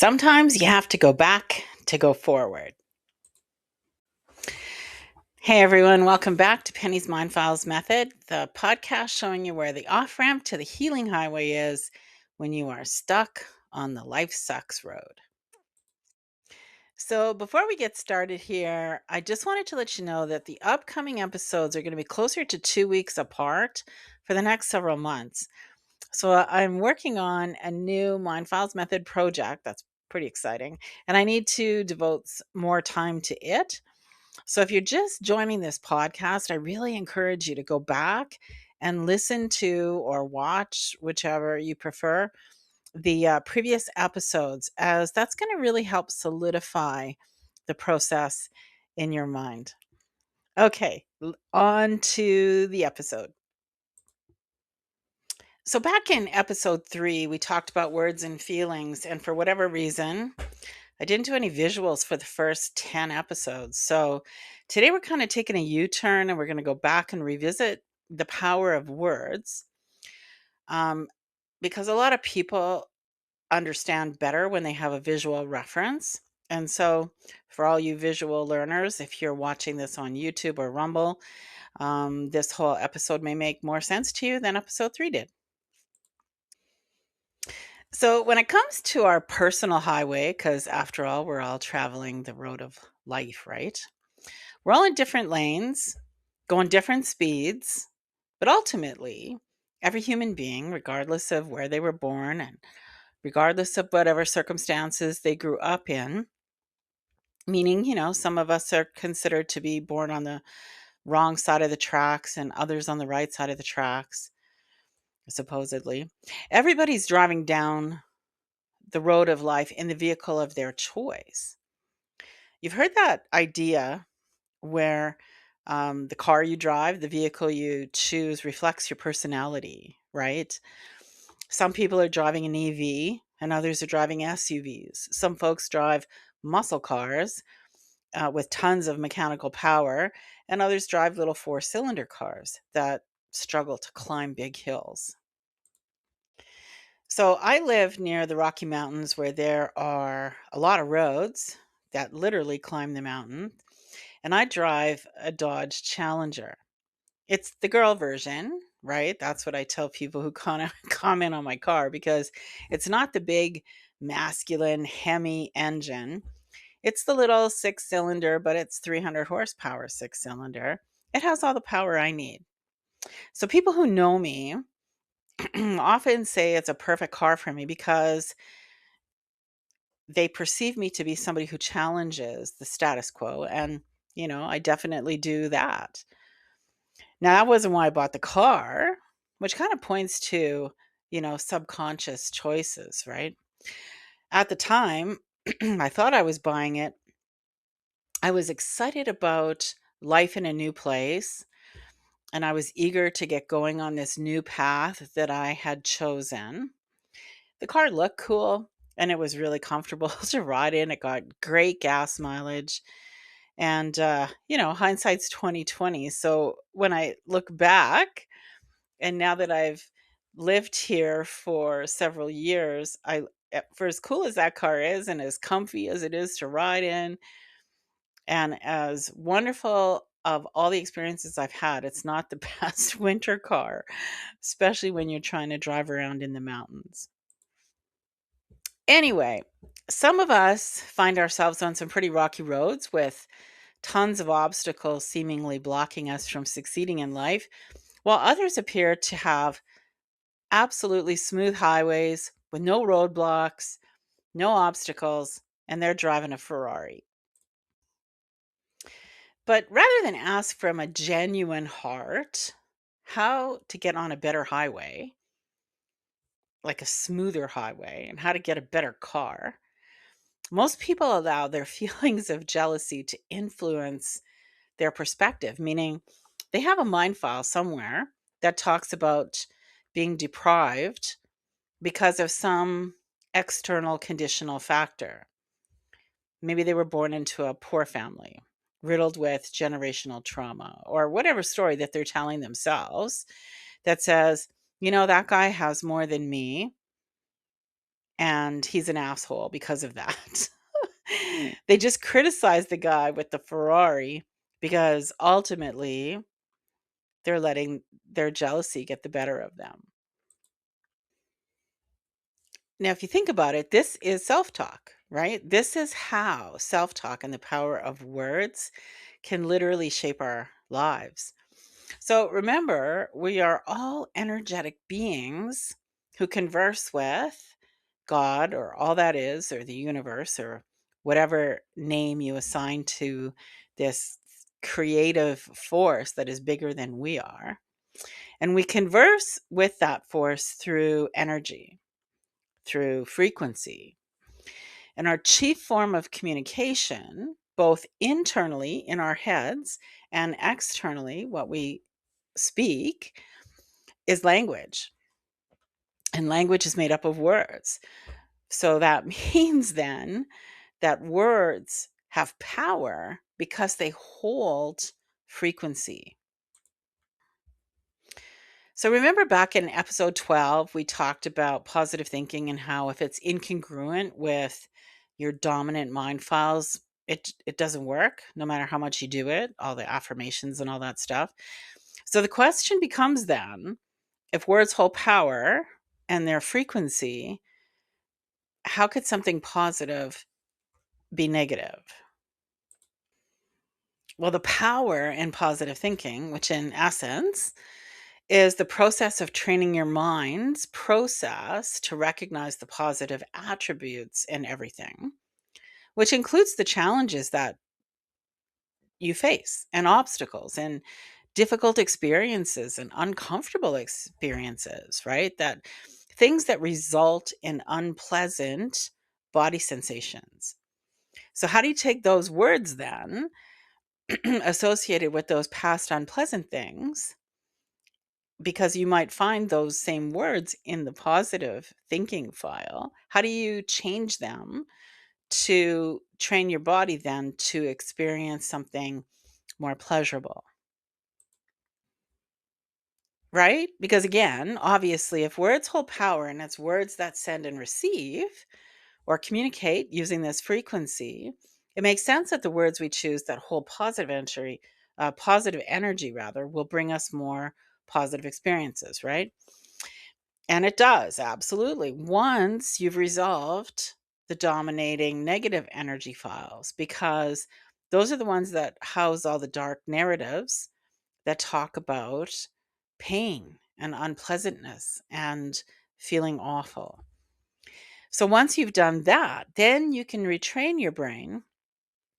Sometimes you have to go back to go forward. Hey everyone, welcome back to Penny's Mind Files Method, the podcast showing you where the off ramp to the healing highway is when you are stuck on the life sucks road. So, before we get started here, I just wanted to let you know that the upcoming episodes are going to be closer to 2 weeks apart for the next several months. So, I'm working on a new Mind Files Method project that's pretty exciting, and I need to devote more time to it. So if you're just joining this podcast, I really encourage you to go back and listen to or watch, whichever you prefer, the previous episodes, as that's going to really help solidify the process in your mind. Okay, on to the episode. So, back in episode 3, we talked about words and feelings, and for whatever reason, I didn't do any visuals for the first 10 episodes. So today we're kind of taking a U turn and we're going to go back and revisit the power of words, um, because a lot of people understand better when they have a visual reference. And so, for all you visual learners, if you're watching this on YouTube or Rumble, this whole episode may make more sense to you than episode 3 did. So, when it comes to our personal highway, because after all, we're all traveling the road of life, right? We're all in different lanes, going different speeds, but ultimately, every human being, regardless of where they were born and regardless of whatever circumstances they grew up in, meaning, some of us are considered to be born on the wrong side of the tracks and others on the right side of the tracks, supposedly. Everybody's driving down the road of life in the vehicle of their choice. You've heard that idea where the car you drive, the vehicle you choose reflects your personality, right? Some people are driving an EV and others are driving SUVs. Some folks drive muscle cars with tons of mechanical power, and others drive little four-cylinder cars that struggle to climb big hills. So I live near the Rocky Mountains where there are a lot of roads that literally climb the mountain, and I drive a Dodge Challenger. It's the girl version, right? That's what I tell people who kind of comment on my car, because it's not the big masculine Hemi engine. It's the little 6-cylinder, but it's 300 horsepower 6-cylinder. It has all the power I need. So people who know me often say it's a perfect car for me because they perceive me to be somebody who challenges the status quo. And, I definitely do that. Now, that wasn't why I bought the car, which kind of points to, subconscious choices, right? At the time, I thought I was buying it. I was excited about life in a new place, and I was eager to get going on this new path that I had chosen. The car looked cool and it was really comfortable to ride in. It got great gas mileage. And hindsight's 2020. So when I look back, and now that I've lived here for several years, for as cool as that car is and as comfy as it is to ride in, and as wonderful of all the experiences I've had, it's not the best winter car, especially when you're trying to drive around in the mountains. Anyway, some of us find ourselves on some pretty rocky roads with tons of obstacles seemingly blocking us from succeeding in life, while others appear to have absolutely smooth highways with no roadblocks, no obstacles, and they're driving a Ferrari. But rather than ask from a genuine heart how to get on a better highway, like a smoother highway, and how to get a better car, most people allow their feelings of jealousy to influence their perspective, meaning they have a mind file somewhere that talks about being deprived because of some external conditional factor. Maybe they were born into a poor family, riddled with generational trauma, or whatever story that they're telling themselves that says, that guy has more than me, and he's an asshole because of that. They just criticize the guy with the Ferrari because ultimately they're letting their jealousy get the better of them. Now, if you think about it, this is self talk, right? This is how self talk and the power of words can literally shape our lives. So remember, we are all energetic beings who converse with God or all that is, or the universe, or whatever name you assign to this creative force that is bigger than we are. And we converse with that force through energy, through frequency. And our chief form of communication, both internally in our heads and externally, what we speak, is language. And language is made up of words. So that means then that words have power because they hold frequency. So remember back in episode 12, we talked about positive thinking and how if it's incongruent with your dominant mind files, it doesn't work no matter how much you do it, all the affirmations and all that stuff. So the question becomes then, if words hold power and their frequency, how could something positive be negative? Well, the power in positive thinking, which in essence is the process of training your mind's process to recognize the positive attributes in everything, which includes the challenges that you face and obstacles and difficult experiences and uncomfortable experiences, right? That things that result in unpleasant body sensations. So, how do you take those words then associated with those past unpleasant things, because you might find those same words in the positive thinking file? How do you change them to train your body then to experience something more pleasurable? Right? Because again, obviously, if words hold power and it's words that send and receive or communicate using this frequency, it makes sense that the words we choose that hold positive energy rather, will bring us more positive experiences, right? And it does, absolutely. Once you've resolved the dominating negative energy files, because those are the ones that house all the dark narratives that talk about pain and unpleasantness and feeling awful. So once you've done that, then you can retrain your brain,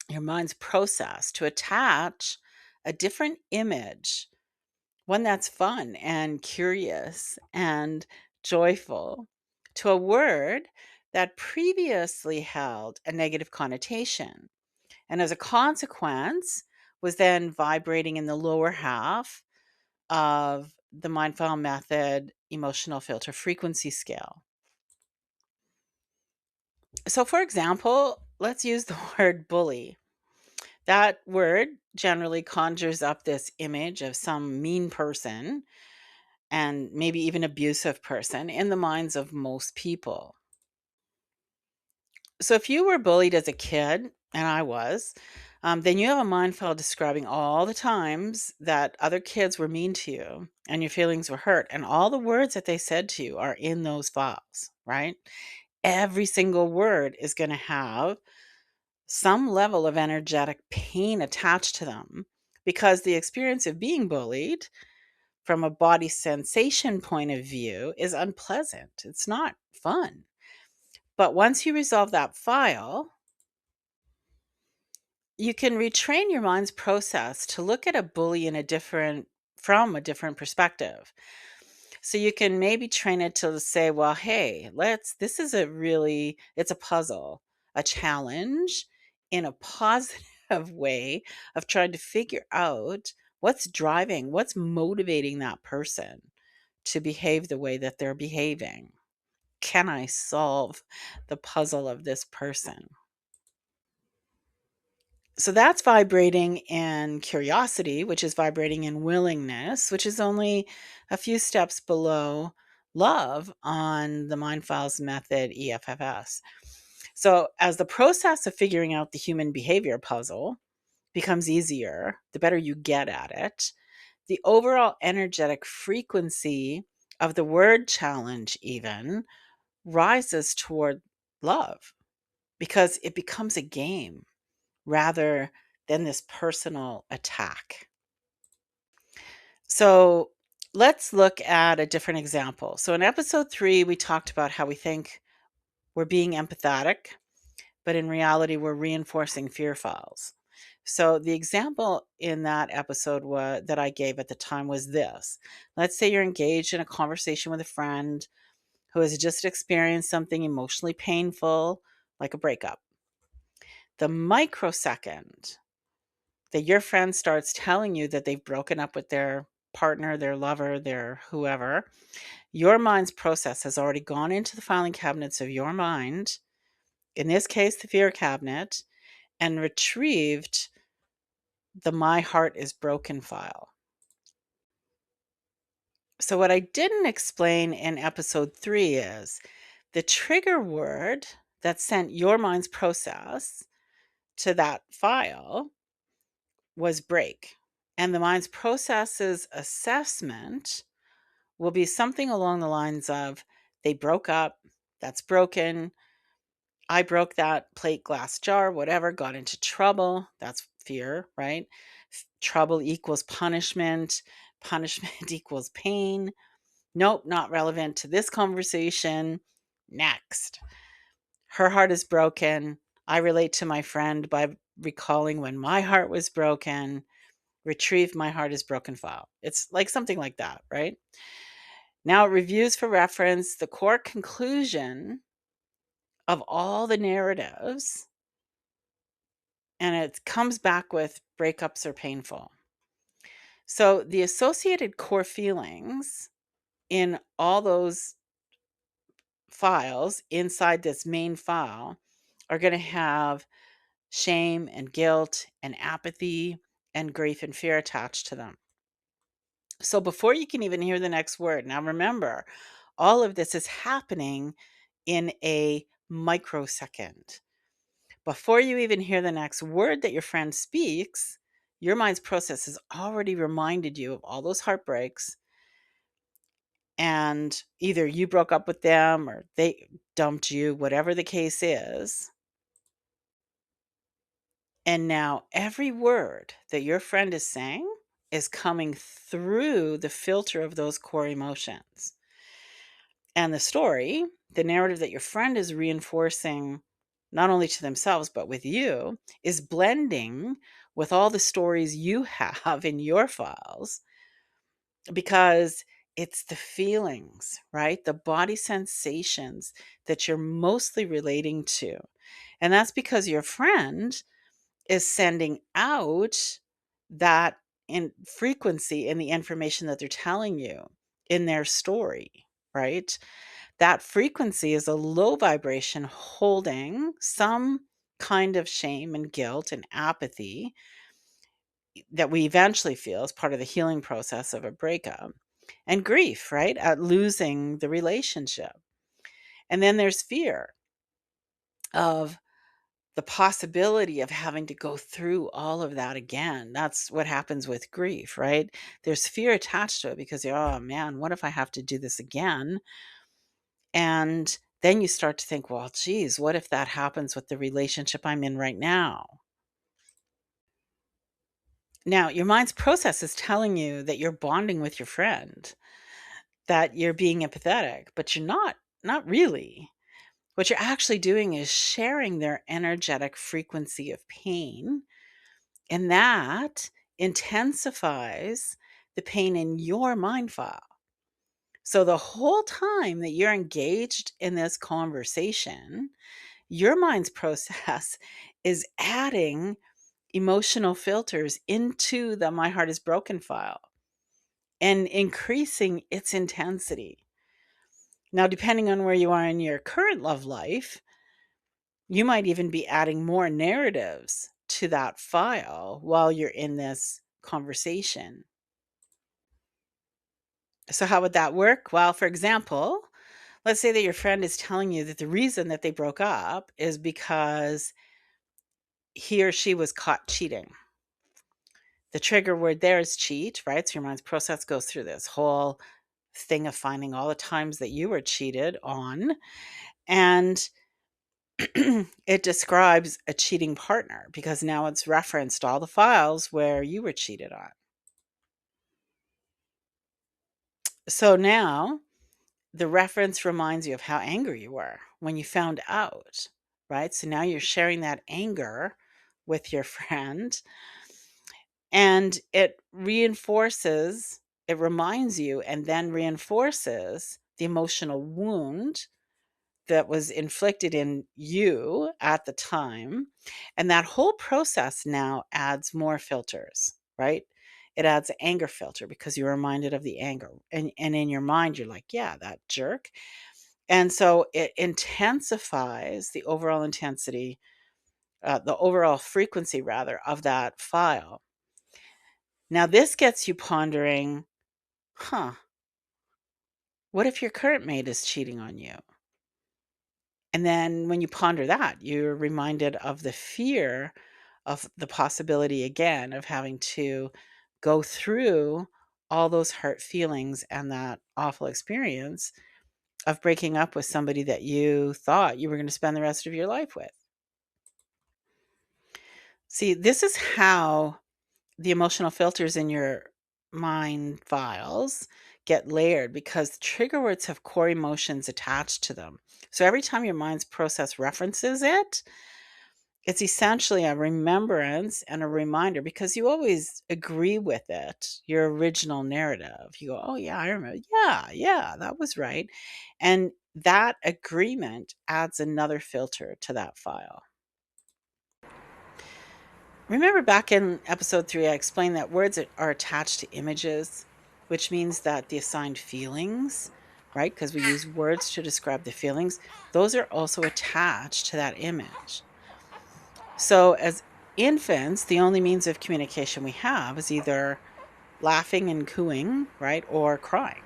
your mind's process to attach a different image, one that's fun and curious and joyful, to a word that previously held a negative connotation. And as a consequence, was then vibrating in the lower half of the Mindful Method emotional filter frequency scale. So, for example, let's use the word bully. That word generally conjures up this image of some mean person and maybe even abusive person in the minds of most people. So, if you were bullied as a kid, and I was, then you have a mind file describing all the times that other kids were mean to you and your feelings were hurt, and all the words that they said to you are in those files, right? Every single word is going to have some level of energetic pain attached to them, because the experience of being bullied from a body sensation point of view is unpleasant. It's not fun. But once you resolve that file, you can retrain your mind's process to look at a bully from a different perspective. So you can maybe train it to say, well, hey, this is it's a puzzle, a challenge in a positive way of trying to figure out what's motivating that person to behave the way that they're behaving. Can I solve the puzzle of this person? So that's vibrating in curiosity, which is vibrating in willingness, which is only a few steps below love on the Mind Files method EFFS. So, as the process of figuring out the human behavior puzzle becomes easier, the better you get at it, the overall energetic frequency of the word challenge even rises toward love because it becomes a game rather than this personal attack. So let's look at a different example. So in episode 3, we talked about how we think we're being empathetic, but in reality, we're reinforcing fear files. So the example in that episode that I gave at the time was this. Let's say you're engaged in a conversation with a friend who has just experienced something emotionally painful, like a breakup. The microsecond that your friend starts telling you that they've broken up with their partner, their lover, their whoever, your mind's process has already gone into the filing cabinets of your mind, in this case, the fear cabinet, and retrieved the My Heart is Broken file. So, what I didn't explain in episode 3 is the trigger word that sent your mind's process to that file was break. And the mind's process's assessment will be something along the lines of they broke up, that's broken. I broke that plate, glass, jar, whatever, got into trouble. That's fear, right? Trouble equals punishment. Punishment equals pain. Nope, not relevant to this conversation. Next. Her heart is broken. I relate to my friend by recalling when my heart was broken. Retrieve my heart is broken file. It's like something like that, right? Now, it reviews for reference the core conclusion of all the narratives, and it comes back with breakups are painful. So, the associated core feelings in all those files inside this main file are going to have shame and guilt and apathy and grief and fear attached to them. So before you can even hear the next word, now remember, all of this is happening in a microsecond. Before you even hear the next word that your friend speaks, your mind's process has already reminded you of all those heartbreaks, and either you broke up with them or they dumped you, whatever the case is. And now every word that your friend is saying is coming through the filter of those core emotions. And the story, the narrative that your friend is reinforcing, not only to themselves, but with you, is blending with all the stories you have in your files because it's the feelings, right? The body sensations that you're mostly relating to. And that's because your friend is sending out that in frequency in the information that they're telling you in their story, right? That frequency is a low vibration holding some kind of shame and guilt and apathy that we eventually feel as part of the healing process of a breakup, and grief, right, at losing the relationship. And then there's fear of the possibility of having to go through all of that again. That's what happens with grief, right? There's fear attached to it because you're, oh man, what if I have to do this again? And then you start to think, well, geez, what if that happens with the relationship I'm in right now? Now, your mind's process is telling you that you're bonding with your friend, that you're being empathetic, but you're not really. What you're actually doing is sharing their energetic frequency of pain, and that intensifies the pain in your mind file. So the whole time that you're engaged in this conversation, your mind's process is adding emotional filters into the My Heart is Broken file and increasing its intensity. Now, depending on where you are in your current love life, you might even be adding more narratives to that file while you're in this conversation. So, how would that work? Well, for example, let's say that your friend is telling you that the reason that they broke up is because he or she was caught cheating. The trigger word there is cheat, right? So your mind's process goes through this whole thing of finding all the times that you were cheated on. And it describes a cheating partner because now it's referenced all the files where you were cheated on. So now the reference reminds you of how angry you were when you found out, right? So now you're sharing that anger with your friend, and it reminds you and then reinforces the emotional wound that was inflicted in you at the time. And that whole process now adds more filters, right? It adds an anger filter because you're reminded of the anger. And in your mind, you're like, yeah, that jerk. And so it intensifies the overall intensity, the overall frequency, rather, of that file. Now, this gets you pondering, huh, what if your current mate is cheating on you? And then when you ponder that, you're reminded of the fear of the possibility again of having to go through all those hurt feelings and that awful experience of breaking up with somebody that you thought you were going to spend the rest of your life with. See, this is how the emotional filters in your mind files get layered because trigger words have core emotions attached to them. So every time your mind's process references it, it's essentially a remembrance and a reminder because you always agree with it, your original narrative. You go, oh, yeah, I remember. Yeah, yeah, that was right. And that agreement adds another filter to that file. Remember back in episode 3, I explained that words are attached to images, which means that the assigned feelings, right? Because we use words to describe the feelings, those are also attached to that image. So, as infants, the only means of communication we have is either laughing and cooing, right? Or crying.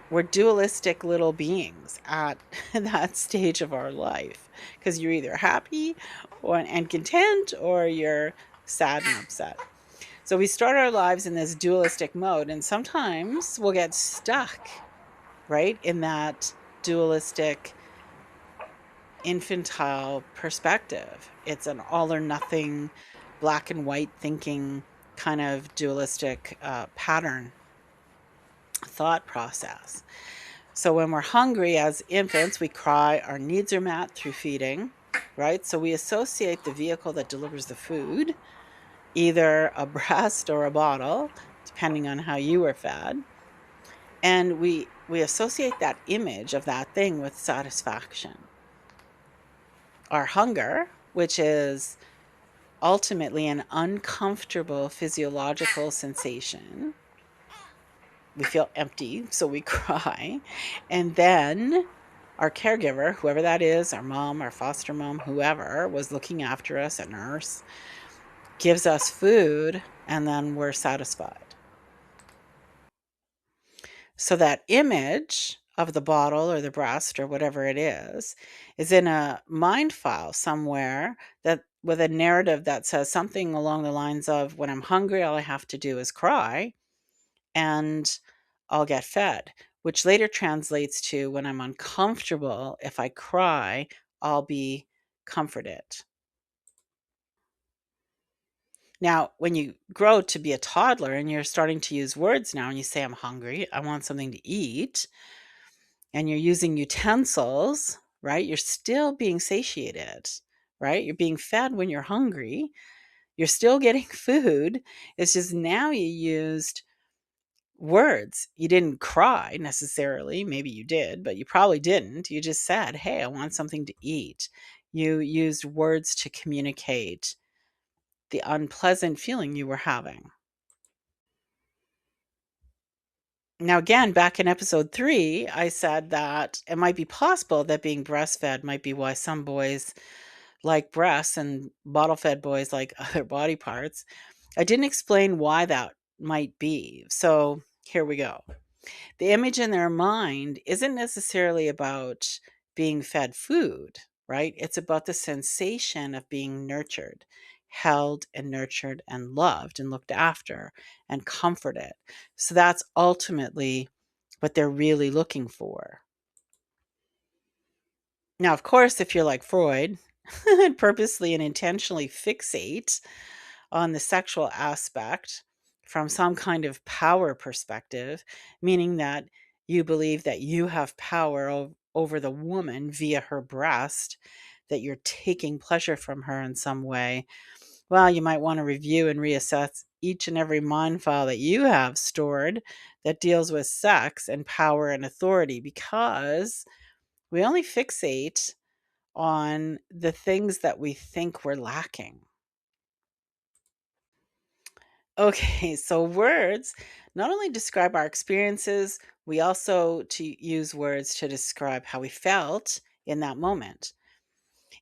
We're dualistic little beings at that stage of our life because you're either happy and content or you're sad and upset. So we start our lives in this dualistic mode, and sometimes we'll get stuck, right, in that dualistic infantile perspective. It's an all or nothing, black and white thinking kind of dualistic pattern thought process. So when we're hungry as infants, we cry, our needs are met through feeding, right? So we associate the vehicle that delivers the food, either a breast or a bottle, depending on how you were fed. And we associate that image of that thing with satisfaction. Our hunger, which is ultimately an uncomfortable physiological sensation. We feel empty, so we cry. And then our caregiver, whoever that is, our mom, our foster mom, whoever was looking after us, a nurse, gives us food, and then we're satisfied. So that image of the bottle or the breast or whatever it is in a mind file somewhere that with a narrative that says something along the lines of when I'm hungry, all I have to do is cry and I'll get fed, which later translates to when I'm uncomfortable, if I cry, I'll be comforted. Now, when you grow to be a toddler and you're starting to use words now and you say, I'm hungry, I want something to eat, and you're using utensils, right? You're still being satiated, right? You're being fed when you're hungry. You're still getting food. It's just now you used words. You didn't cry necessarily. Maybe you did, but you probably didn't. You just said, hey, I want something to eat. You used words to communicate the unpleasant feeling you were having. Now, again, back in episode 3, I said that it might be possible that being breastfed might be why some boys like breasts and bottle fed boys like other body parts. I didn't explain why that might be. So here we go. The image in their mind isn't necessarily about being fed food, right? It's about the sensation of being nurtured, held and nurtured and loved and looked after and comforted. So that's ultimately what they're really looking for. Now, of course, if you're like Freud and purposely and intentionally fixate on the sexual aspect from some kind of power perspective, meaning that you believe that you have power over the woman via her breast, that you're taking pleasure from her in some way, well, you might want to review and reassess each and every mind file that you have stored that deals with sex and power and authority, because we only fixate on the things that we think we're lacking. Okay, so words not only describe our experiences, we also to use words to describe how we felt in that moment.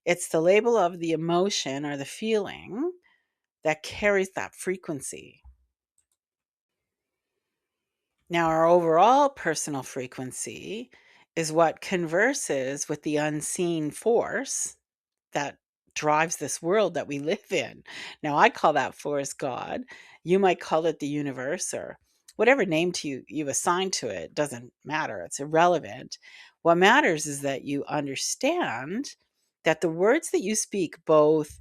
It's the label of the emotion or the feeling that carries that frequency. Now, our overall personal frequency is what converses with the unseen force that drives this world that we live in. Now, I call that force God. You might call it the universe, or whatever name you assign to it doesn't matter. It's irrelevant. What matters is that you understand that the words that you speak, both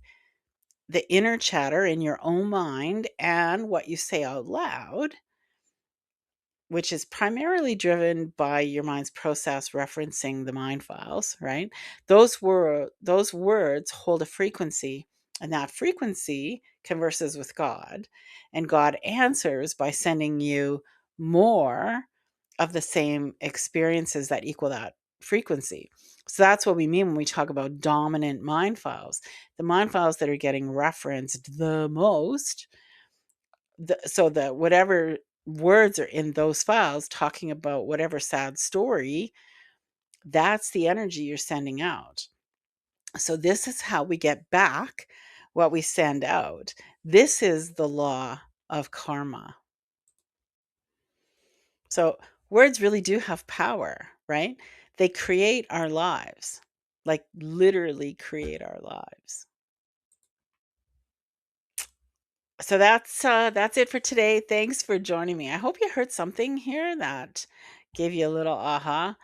the inner chatter in your own mind and what you say out loud, which is primarily driven by your mind's process referencing the mind files, right? Those words hold a frequency, and that frequency converses with God, and God answers by sending you more of the same experiences that equal that frequency. So that's what we mean when we talk about dominant mind files. The mind files that are getting referenced the most, so that whatever words are in those files talking about whatever sad story, that's the energy you're sending out. So this is how we get back what we send out. This is the law of karma. So words really do have power, right? They create our lives, like literally create our lives. So that's it for today. Thanks for joining me. I hope you heard something here that gave you a little aha.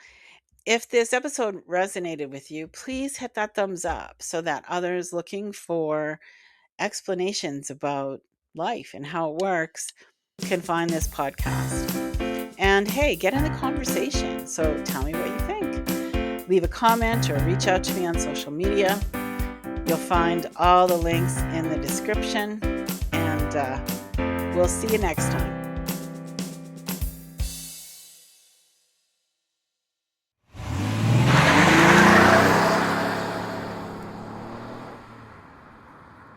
If this episode resonated with you, please hit that thumbs up so that others looking for explanations about life and how it works can find this podcast. And hey, get in the conversation. So tell me what you think. Leave a comment or reach out to me on social media. You'll find all the links in the description. And we'll see you next time.